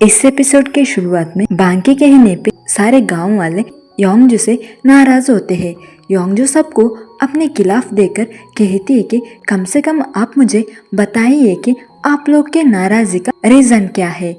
इस एपिसोड के शुरुआत में बांग के कहने पे सारे गांव वाले योंगजू से नाराज होते हैं। योंगजू सबको अपने खिलाफ देकर कहती है कि कम से कम आप मुझे बताइए कि आप लोग के नाराजगी का रीजन क्या है।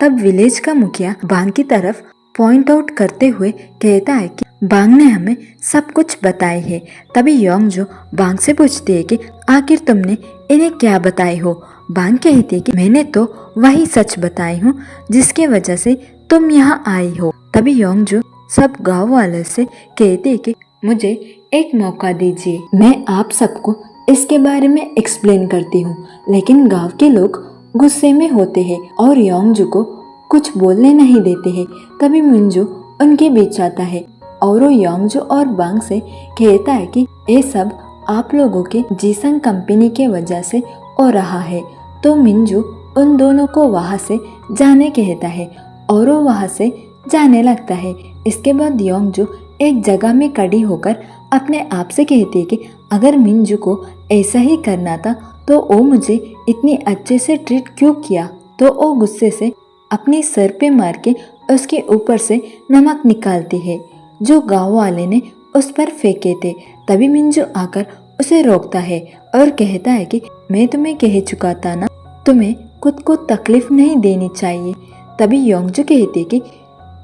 तब विलेज का मुखिया बांग की तरफ पॉइंट आउट करते हुए कहता है कि बांग ने हमें सब कुछ बताए है। तभी योंगजू बांग से पूछती है कि आखिर तुमने इन्हें क्या बताए हो। बांग कहती है कि मैंने तो वही सच बताई हूँ जिसके वजह से तुम यहाँ आई हो। तभी योंगजू सब गांव वालों से कहती है कि मुझे एक मौका दीजिए, मैं आप सबको इसके बारे में एक्सप्लेन करती हूँ। लेकिन गांव के लोग गुस्से में होते हैं और योंगजू को कुछ बोलने नहीं देते हैं। तभी मिंजू उनके बीच आता है और वो योंगजू और बांग से कहता है कि ये सब आप लोगों के जीसंग कंपनी के वजह से हो रहा है। तो मिंजू उन दोनों को वहाँ से जाने कहता है और वो वहाँ से जाने लगता है। इसके बाद योंगजू एक जगह में खड़ी होकर अपने आप से कहती है कि अगर मिंजू को ऐसा ही करना था तो वो मुझे इतनी अच्छे से ट्रीट क्यों किया। तो वो गुस्से से अपने सर पे मार के उसके ऊपर से नमक निकालती है जो गांव वाले ने उस पर फेंके थे। तभी मिंजू आकर उसे रोकता है और कहता है कि मैं तुम्हें कह चुका था ना, तुम्हें खुद को तकलीफ नहीं देनी चाहिए। तभी योंगजू कहती है कि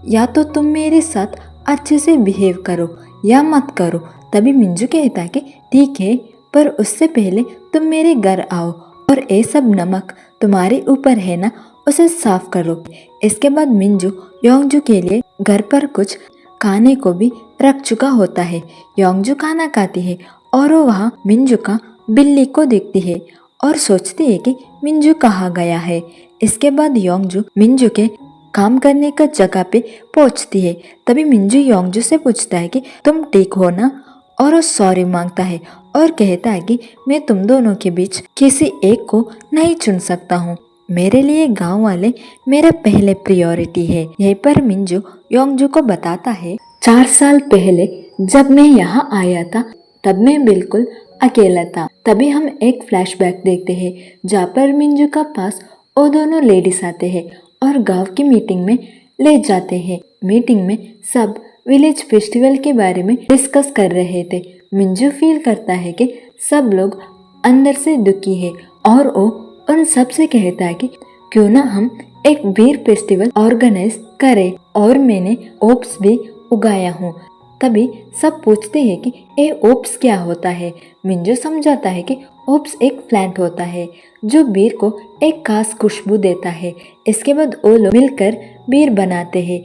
या तो तुम मेरे साथ अच्छे से बिहेव करो या मत करो। तभी मिंजू कहता है कि ठीक है, पर उससे पहले तुम मेरे घर आओ और ये सब नमक तुम्हारे ऊपर है ना, उसे साफ करो। इसके बाद मिंजू योंगजू के लिए घर पर कुछ खाने को भी रख चुका होता है। योंगजू खाना खाती है और वो वहाँ मिंजू का बिल्ली को देखती है और सोचती है कि मिंजू कहाँ गया है। इसके बाद योंगजू मिंजू के काम करने का जगह पे पहुँचती है। तभी मिंजू योंगजू से पूछता है कि तुम ठीक हो ना, और वो सॉरी मांगता है और कहता है कि मैं तुम दोनों के बीच किसी एक को नहीं चुन सकता हूँ, मेरे लिए गांव वाले मेरा पहले प्रायोरिटी है। यहीं पर मिंजू योंगजू को बताता है 4 साल पहले जब मैं यहाँ आया था तब मैं बिल्कुल अकेला था। तभी हम एक फ्लैशबैक देखते हैं जहाँ पर मिंजू का पास वो दोनों लेडीज आते हैं और गांव की मीटिंग में ले जाते हैं। मीटिंग में सब विलेज फेस्टिवल के बारे में डिस्कस कर रहे थे। मिंजू फील करता है कि सब लोग अंदर से दुखी है और वो उन सब से कहता है कि क्यों ना हम एक बीर फेस्टिवल ऑर्गेनाइज करें और मैंने ओप्स भी उगाया हूँ। तभी सब पूछते हैं कि ये ओप्स क्या होता है। मिंजू समझाता है कि ओप्स एक प्लांट होता है जो बीर को एक खास खुशबू देता है। इसके बाद वो लोग मिलकर बीर बनाते हैं।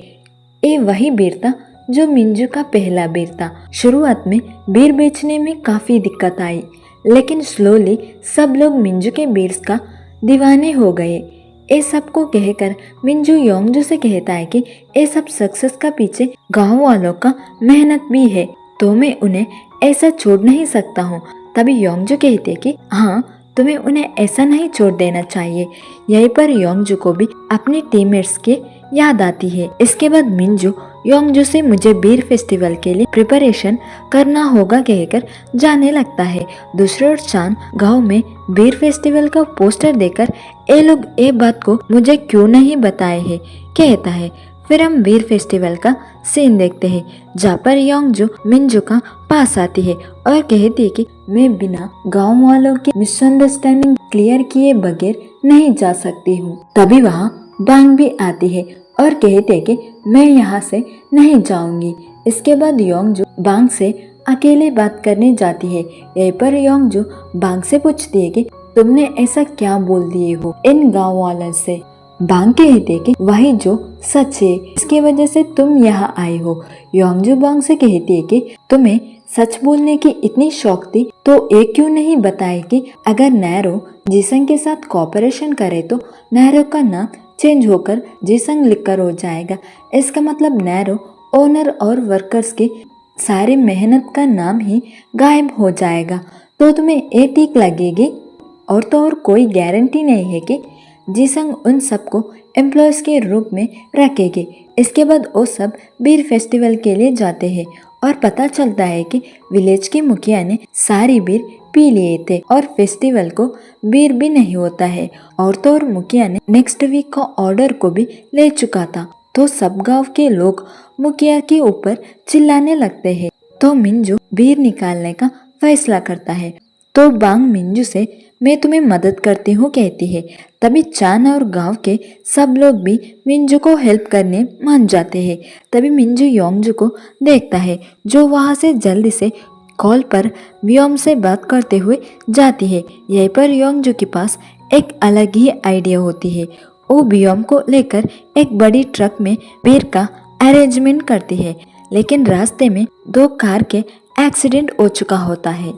ये वही बीर था जो मिंजू का पहला बीर था। शुरुआत में बीर बेचने में काफ़ी दिक्कत आई, लेकिन स्लोली सब लोग मिंजू के बीर्स का दीवाने हो गए। ये सबको कहकर मिंजू योंगजू से कहता है कि ये सब सक्सेस का पीछे गांव वालों का मेहनत भी है, तो मैं उन्हें ऐसा छोड़ नहीं सकता हूँ। तभी योंगजू कहते हैं कि हाँ, तुम्हें उन्हें ऐसा नहीं छोड़ देना चाहिए। यहीं पर योंगजू को भी अपने टीममेट्स की याद आती है। इसके बाद मिंजू योंगजू से मुझे बीर फेस्टिवल के लिए प्रिपरेशन करना होगा कहकर जाने लगता है। दूसरी ओर चांद गांव में बीर फेस्टिवल का पोस्टर देखकर ये लोग ये बात को मुझे क्यों नहीं बताए है कहता है। फिर हम बीर फेस्टिवल का सीन देखते हैं जहाँ पर योंगजू मिंजू का पास आती है और कहती है कि मैं बिना गांव वालों के मिसअंडरस्टैंडिंग क्लियर किए बगैर नहीं जा सकती हूँ। तभी वहाँ बांग भी आती है और कहती है कि मैं यहाँ से नहीं जाऊंगी। इसके बाद योंगजू बांग से अकेले बात करने जाती है। यहीं पर योंगजू बांग से पूछती है कि तुमने ऐसा क्या बोल दिए हो इन गाँव वालों से। बांग कहते कि वही जो सच है, इसके वजह से तुम यहाँ आई हो। योंगजू बांग से कहती है कि तुम्हें सच बोलने की इतनी शौक थी तो ये क्यों नहीं बताए कि अगर नैरो जीसंग के साथ कॉपरेशन करे तो नैरो का नाम चेंज होकर जीसंग लिखकर हो जाएगा। इसका मतलब नैरो ओनर और वर्कर्स के सारी मेहनत का नाम ही गायब हो जाएगा। तो तुम्हें ये ठीक लगेगी, और तो और कोई गारंटी नहीं है कि जीसंग उन सबको एम्प्लॉयज़ के रूप में रखेंगे। इसके बाद वो सब बीर फेस्टिवल के लिए जाते हैं और पता चलता है कि विलेज के मुखिया ने सारी बीर पी लिए थे और फेस्टिवल को बीर भी नहीं होता है। और तो और मुखिया ने नेक्स्ट वीक का ऑर्डर को भी ले चुका था। तो सब गांव के लोग मुखिया के ऊपर चिल्लाने लगते हैं। तो मिंजू बीर निकालने का फैसला करता है। तो बांग मिंजू से मैं तुम्हें मदद करती हूँ कहती है। तभी चान और गांव के सब लोग भी मिंजू को हेल्प करने मान जाते हैं। तभी मिंजू योंगजू को देखता है जो वहां से जल्दी से कॉल पर व्योम से बात करते हुए जाती है। यहीं पर योंगजू के पास एक अलग ही आइडिया होती है। वो व्योम को लेकर एक बड़ी ट्रक में बीर का अरेंजमेंट करती है, लेकिन रास्ते में 2 कार के एक्सीडेंट हो चुका होता है।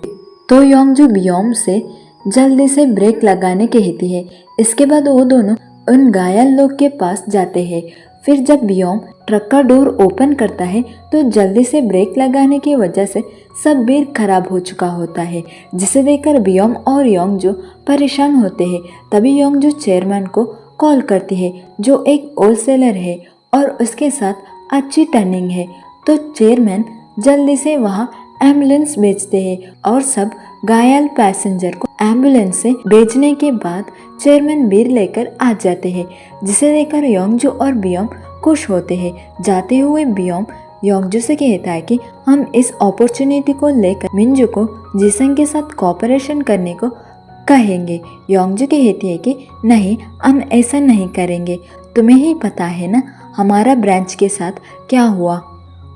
तो योंगजू व्योम से जल्दी से ब्रेक लगाने कहती है। इसके बाद वो दोनों उन घायल लोग के पास जाते हैं। फिर जब व्योम ट्रक का डोर ओपन करता है तो जल्दी से ब्रेक लगाने की वजह से सब बीर खराब हो चुका होता है, जिसे देखकर व्योम और योंगजू परेशान होते हैं। तभी योंगजू चेयरमैन को कॉल करती है जो एक होलसेलर है और उसके साथ अच्छी टर्निंग है। तो चेयरमैन जल्दी से वहाँ एम्बुलेंस भेजते हैं और सब घायल पैसेंजर को एम्बुलेंस से भेजने के बाद चेयरमैन बीर लेकर आ जाते हैं, जिसे देखकर योंगजू और व्योम खुश होते हैं। जाते हुए व्योम योंगजू से कहता है कि हम इस अपॉर्चुनिटी को लेकर मिंजू को जिसंग के साथ कोऑपरेशन करने को कहेंगे। योंगजू कहती है कि नहीं, हम ऐसा नहीं करेंगे। तुम्हें ही पता है ना हमारा ब्रांच के साथ क्या हुआ।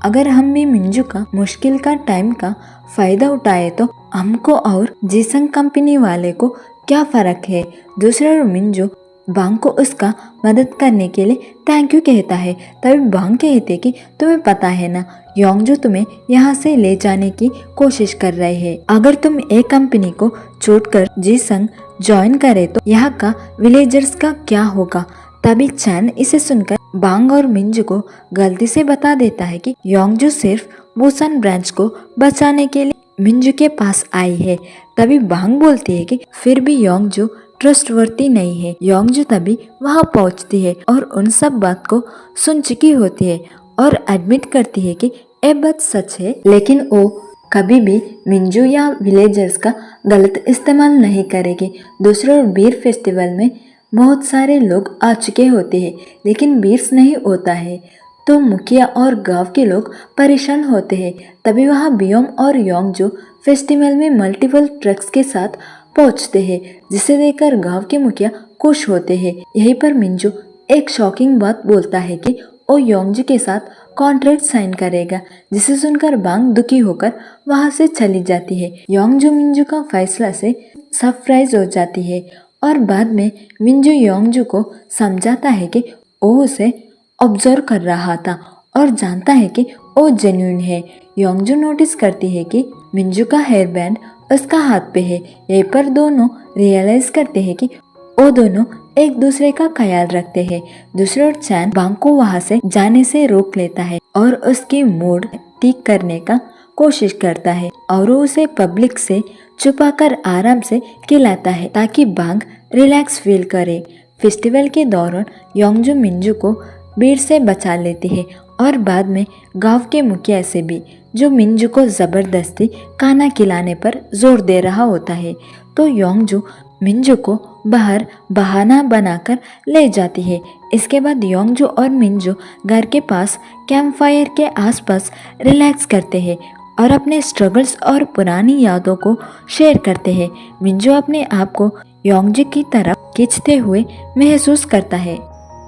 अगर हम भी मिंजू का मुश्किल का टाइम का फायदा उठाए तो हमको और जिसंग कंपनी वाले को क्या फर्क है। दूसरा मिंजू बांग को उसका मदद करने के लिए थैंक यू कहता है। तभी बांग कहते कि तुम्हें पता है ना योंगजू तुम्हें यहाँ से ले जाने की कोशिश कर रहे हैं। अगर तुम एक कंपनी को छोड़कर जिसंग ज्वाइन करे तो यहाँ का विलेजर्स का क्या होगा। तभी चैन इसे सुनकर बांग और मिंजू को गलती से बता देता है कि योंगजू सिर्फ बुसान ब्रांच को बचाने के लिए मिंजू के पास आई है। तभी बांग बोलती है कि फिर भी योंगजू ट्रस्टवर्दी नहीं है। योंगजू तभी वहां पहुंचती है और उन सब बात को सुन चुकी होती है और एडमिट करती है कि ये बात सच है, लेकिन वो कभी भी मिंजू या विलेजर्स का गलत इस्तेमाल नहीं करेगी। दूसरे बीर फेस्टिवल में बहुत सारे लोग आ चुके होते हैं, लेकिन बीर्स नहीं होता है। तो मुखिया और गांव के लोग परेशान होते हैं। तभी वहाँ व्योम और योंगजू फेस्टिवल में मल्टीपल ट्रक्स के साथ पहुँचते हैं, जिसे देखकर गांव के मुखिया खुश होते हैं। यहीं पर मिंजू एक शॉकिंग बात बोलता है कि वो योंगजू के साथ कॉन्ट्रैक्ट साइन करेगा, जिसे सुनकर बांग दुखी होकर वहाँ से चली जाती है। योंगजू मिंजू का फैसला से सरप्राइज हो जाती है और बाद में मिंजू योंगजू को समझाता है कि वो उसे ऑब्जर्व कर रहा था और जानता है कि वो जेन्युइन है। योंगजू नोटिस करती है कि मिंजू का हेयर बैंड उसका हाथ पे है। यहीं पर दोनों रियलाइज करते हैं कि वो दोनों एक दूसरे का ख्याल रखते हैं। दूसरी ओर चैन बांग को वहां से जाने से रोक लेता है और उसकी मूड ठीक करने का कोशिश करता है और वो उसे पब्लिक से छुपाकर आराम से खिलाता है ताकि बांग रिलैक्स फील करे। फेस्टिवल के दौरान योंगजू मिंजू को भीड़ से बचा लेती है और बाद में गांव के मुखिया से भी, जो मिंजू को जबरदस्ती खाना खिलाने पर जोर दे रहा होता है। तो योंगजू मिंजू को बाहर बहाना बनाकर ले जाती है। इसके बाद योंगजू और मिंजू घर के पास कैंप फायर के आसपास रिलैक्स करते हैं और अपने स्ट्रगल्स और पुरानी यादों को शेयर करते हैं। मिंजू अपने आप को योंगजू की तरफ खींचते हुए महसूस करता है,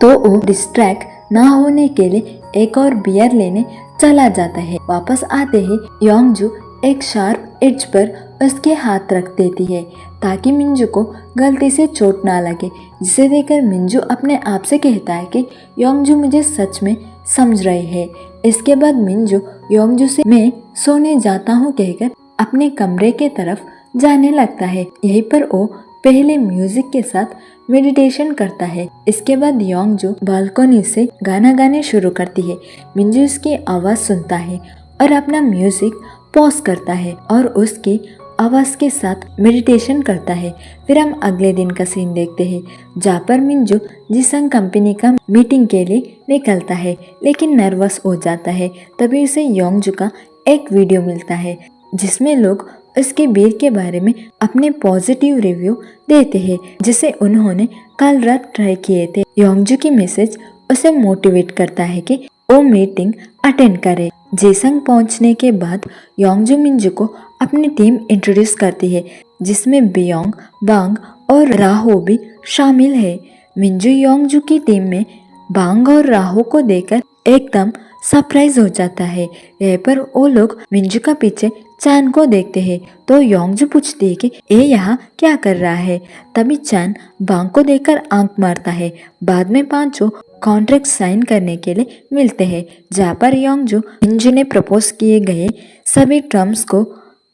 तो वो डिस्ट्रैक्ट ना होने के लिए एक और बियर लेने चला जाता है। वापस आते ही योंगजू एक शार्प एज पर उसके हाथ रख देती है ताकि मिंजू को गलती से चोट ना लगे, जिसे देखकर मिंजू अपने आप से कहता है कि योंगजू मुझे सच में समझ रही है। इसके बाद मिंजू योंगजू से मैं सोने जाता हूँ कहकर अपने कमरे के तरफ जाने लगता है। यहीं पर वो पहले म्यूजिक के साथ मेडिटेशन करता है। इसके बाद योंगजू बालकनी से गाना गाने शुरू करती है। मिंजू उसकी आवाज़ सुनता है और अपना म्यूजिक पॉज करता है और उसकी आवाज़ के साथ मेडिटेशन करता है। फिर हम अगले दिन का सीन देखते हैं, जहाँ पर मिंजू जिसंग कंपनी का मीटिंग के लिए निकलता है, लेकिन नर्वस हो जाता है। तभी उसे योंगजू का एक वीडियो मिलता है जिसमें लोग उसके बीर के बारे में अपने पॉजिटिव रिव्यू देते हैं जिसे उन्होंने कल रात ट्राई किए थे। योंगजू की मैसेज उसे मोटिवेट करता है कि वो मीटिंग अटेंड करे। जेसंग पहुंचने के बाद योंगजू मिंजू को अपनी टीम इंट्रोड्यूस करती है जिसमें बियोंग, बांग और राहो भी शामिल है। मिंजू योंगजू की टीम में बांग और राहो को देखकर एकदम सरप्राइज हो जाता है। यहीं पर वो लोग मिंजू का पीछे चान को देखते हैं तो योंगजू पूछती है कि ये यहाँ क्या कर रहा है। तभी चान बांग को देखकर आंख मारता है। बाद में पांचों कॉन्ट्रैक्ट साइन करने के लिए मिलते हैं जहाँ पर योंगजू मिंजू ने प्रपोज किए गए सभी टर्म्स को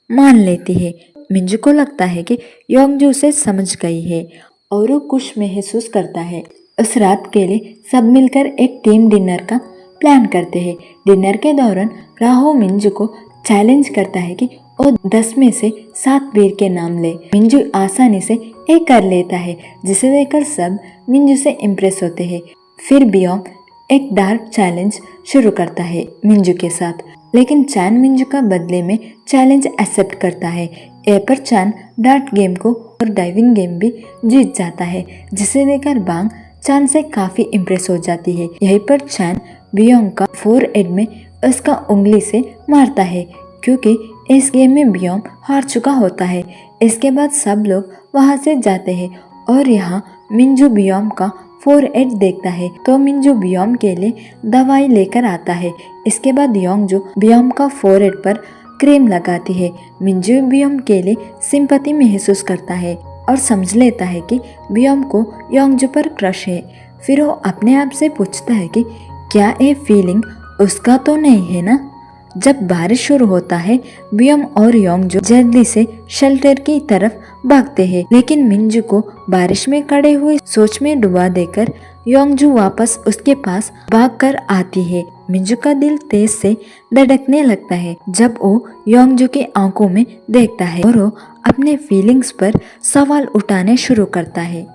मान लेती है। मिंजू को लगता है कि योंगजू उसे समझ गई है और वो खुश महसूस करता है। उस रात के लिए सब मिलकर एक टीम डिनर का प्लान करते हैं। डिनर के दौरान राहो मिंजू को चैलेंज करता है कि वो 10 में से 7 बीर के नाम ले। मिंजू आसानी से एक कर लेता है जिसे देखकर सब मिंजू से इम्प्रेस होते हैं। फिर बियोंग एक डार्क चैलेंज शुरू करता है मिंजू के साथ, लेकिन चान मिंजू का बदले में चैलेंज एक्सेप्ट करता है। ए पर चान डार्ट गेम को और डाइविंग गेम भी जीत जाता है जिसे देखकर बांग चान से काफी इम्प्रेस हो जाती है। यहीं पर चान बियोंग का फोरहेड में उसका उंगली से मारता है क्योंकि इस गेम में बियोंग हार चुका होता है। इसके बाद सब लोग वहां से जाते हैं और यहाँ मिंजू बियोंग का फोरहेड देखता है तो मिंजू बियोंग के लिए दवाई लेकर आता है। इसके बाद योंगजू बियोंग का फोरहेड पर क्रीम लगाती है। मिंजू बियोंग के लिए सिंपैथी महसूस करता है और समझ लेता है कि बियोंग को योंगजू पर क्रश है। फिर वो अपने आप से पूछता है कि क्या ये फीलिंग उसका तो नहीं है ना। जब बारिश शुरू होता है बियोंग और योंगजू जल्दी से शेल्टर की तरफ भागते हैं, लेकिन मिंजू को बारिश में खड़े हुए सोच में डुबा देकर योंगजू वापस उसके पास भागकर आती है। मिंजू का दिल तेज से धड़कने लगता है जब वो योंगजू की आंखों में देखता है और वो अपने फीलिंग्स पर सवाल उठाने शुरू करता है।